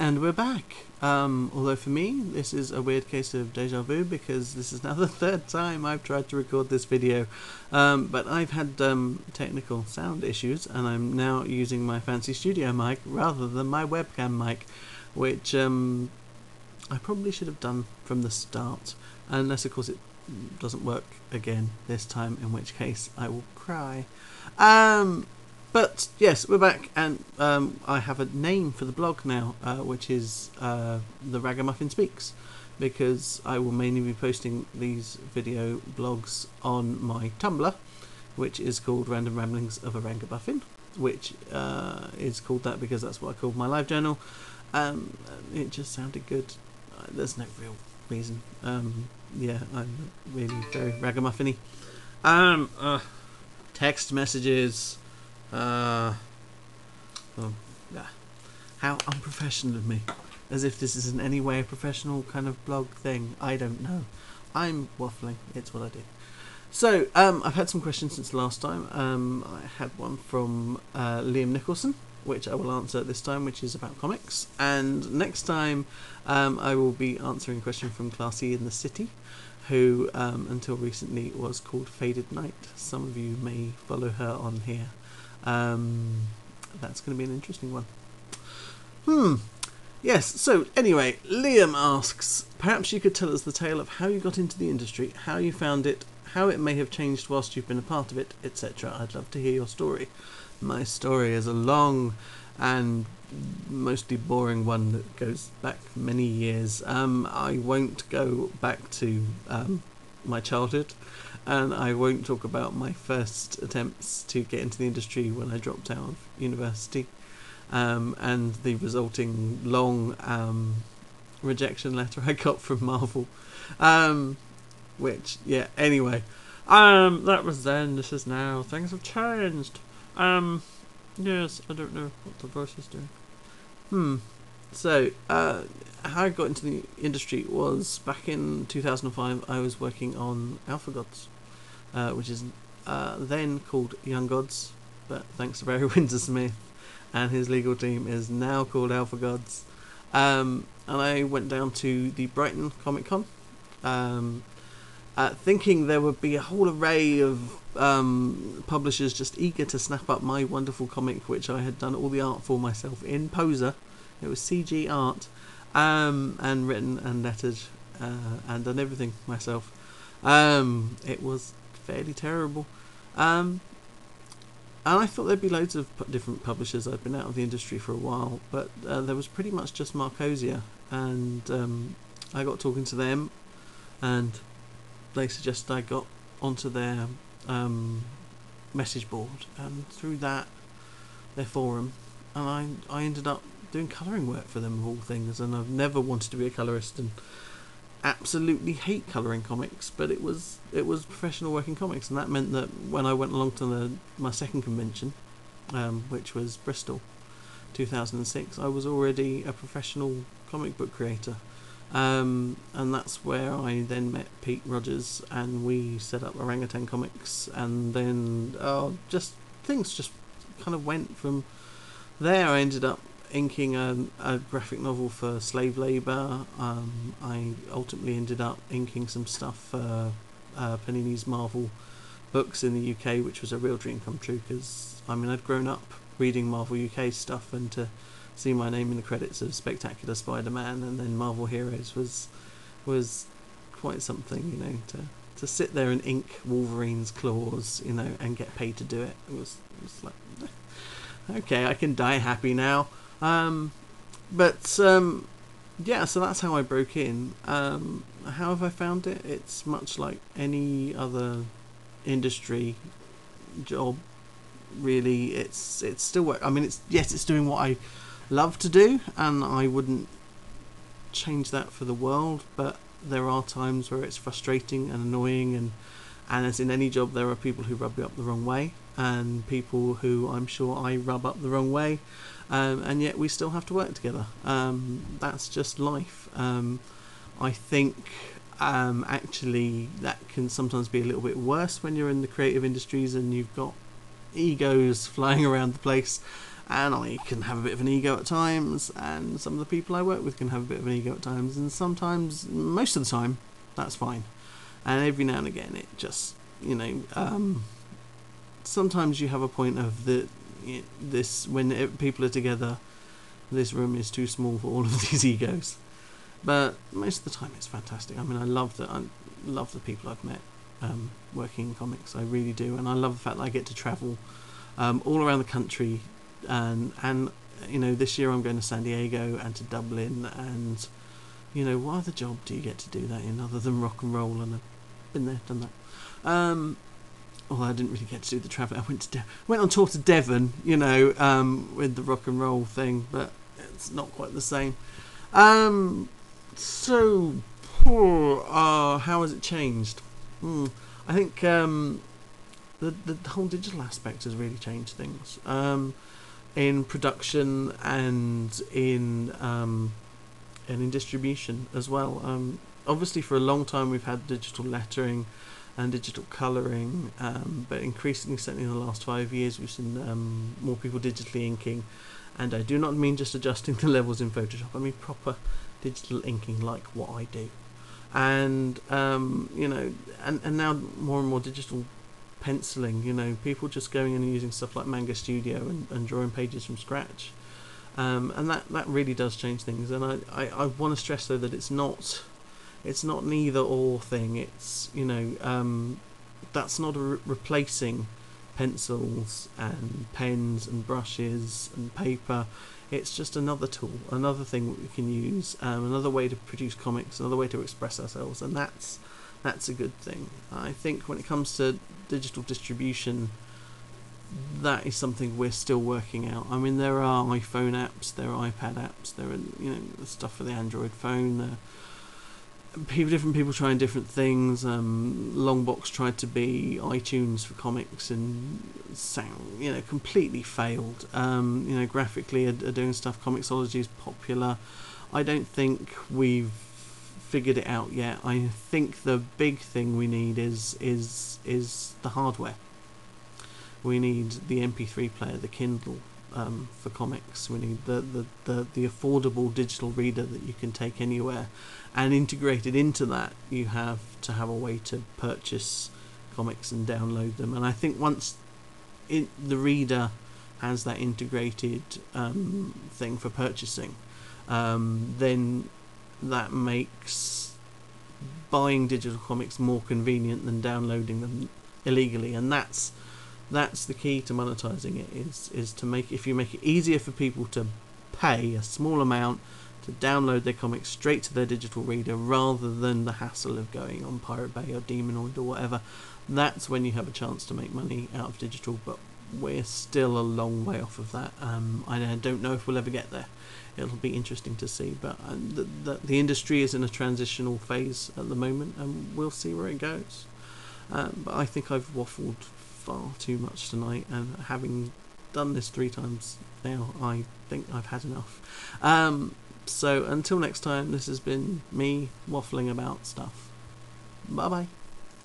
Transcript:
And we're back. Although for me, this is a weird case of deja vu because this is now the third time I've tried to record this video. But I've had technical sound issues and I'm now using my fancy studio mic rather than my webcam mic, which I probably should have done from the start. Unless, of course, it doesn't work again this time, in which case I will cry. But yes, we're back, and I have a name for the blog now, which is The Ragamuffin Speaks, because I will mainly be posting these video blogs on my Tumblr, which is called Random Ramblings of a Ragamuffin, which is called that because that's what I called my live journal. It just sounded good. There's no real reason. Yeah, I'm really very ragamuffin-y. Text messages. Oh, yeah. How unprofessional of me. As if this is in any way a professional kind of blog thing. I don't know. I'm waffling. It's what I do. So, I've had some questions since last time. I had one from Liam Nicholson, which I will answer this time, which is about comics. And next time, I will be answering a question from Classy in the City, who until recently was called Faded Night. Some of you may follow her on here. That's going to be an interesting one. Yes, so anyway, Liam asks, perhaps you could tell us the tale of how you got into the industry, how you found it, how it may have changed whilst you've been a part of it, etc. I'd love to hear your story. My story is a long and mostly boring one that goes back many years. I won't go back to my childhood, and I won't talk about my first attempts to get into the industry when I dropped out of university, and the resulting long rejection letter I got from Marvel, which, yeah, anyway, that was then, this is now, things have changed. Yes, I don't know what the voice is doing. So, how I got into the industry was back in 2005. I was working on Alpha Gods, which is then called Young Gods, but thanks to Barry Windsor-Smith and his legal team, is now called Alpha Gods. And I went down to the Brighton Comic Con, thinking there would be a whole array of publishers just eager to snap up my wonderful comic, which I had done all the art for myself in Poser. It was CG art, and written and lettered, and done everything myself. It was fairly terrible. And I thought there'd be loads of different publishers. I'd been out of the industry for a while, but there was pretty much just Marcosia, and I got talking to them, and they suggested I got onto their message board, and through that, their forum, and I ended up doing colouring work for them, of all things. And I've never wanted to be a colourist, and absolutely hate colouring comics, but it was professional work in comics, and that meant that when I went along to my second convention, which was Bristol 2006, I was already a professional comic book creator. And that's where I then met Pete Rogers, and we set up Orangutan Comics, and then things just kind of went from there. I ended up inking a graphic novel for slave labour. I ultimately ended up inking some stuff for Panini's Marvel books in the UK, which was a real dream come true, because I'd grown up reading Marvel UK stuff, and to see my name in the credits of Spectacular Spider-Man and then Marvel Heroes was quite something, to sit there and ink Wolverine's claws, and get paid to do it. It was like, okay, I can die happy now. Yeah, so that's how I broke in. How have I found it? It's much like any other industry job, really. It's still work. It's doing what I love to do, and I wouldn't change that for the world, but there are times where it's frustrating and annoying, and as in any job, there are people who rub you up the wrong way, and people who I'm sure I rub up the wrong way, and yet we still have to work together. That's just life. I think actually that can sometimes be a little bit worse when you're in the creative industries and you've got egos flying around the place, and I can have a bit of an ego at times, and some of the people I work with can have a bit of an ego at times, and sometimes, most of the time, that's fine. And every now and again, it just, sometimes you have a point of this when people are together, this room is too small for all of these egos. But most of the time, it's fantastic. I mean, I love the people I've met working in comics. I really do, and I love the fact that I get to travel all around the country, and this year I'm going to San Diego and to Dublin, and what other job do you get to do that in other than rock and roll? And I've been there, done that. Although I didn't really get to do the travel. I went on tour to Devon, with the rock and roll thing, but it's not quite the same. So, how has it changed? I think the whole digital aspect has really changed things in production and in distribution as well. Obviously, for a long time we've had digital lettering and digital colouring, but increasingly, certainly in the last 5 years, we've seen more people digitally inking. And I do not mean just adjusting the levels in Photoshop. I mean proper digital inking, like what I do. And and now more and more digital penciling. People just going in and using stuff like Manga Studio and drawing pages from scratch. And that really does change things. And I want to stress though that it's not an either or thing. It's that's not replacing pencils and pens and brushes and paper. It's just another tool, another thing that we can use, another way to produce comics, another way to express ourselves, and that's a good thing. I think when it comes to digital distribution, that is something we're still working out. I mean, there are iPhone apps, there are iPad apps, there are stuff for the Android phone. Different people trying different things. Longbox tried to be iTunes for comics and completely failed. Graphically are doing stuff. Comixology is popular. I don't think we've figured it out yet. I think the big thing we need is the hardware. We need the MP3 player, the Kindle for comics. We need the affordable digital reader that you can take anywhere, and integrated into that you have to have a way to purchase comics and download them. And I think once the reader has that integrated thing for purchasing, then that makes buying digital comics more convenient than downloading them illegally. And that's the key to monetizing it, is to make it easier for people to pay a small amount to download their comics straight to their digital reader, rather than the hassle of going on Pirate Bay or Demonoid or whatever. That's when you have a chance to make money out of digital, but we're still a long way off of that. I don't know if we'll ever get there. It'll be interesting to see, but the industry is in a transitional phase at the moment, and we'll see where it goes. But I think I've waffled far too much tonight, and having done this 3 times now, I think I've had enough. So until next time, this has been me waffling about stuff. Bye bye.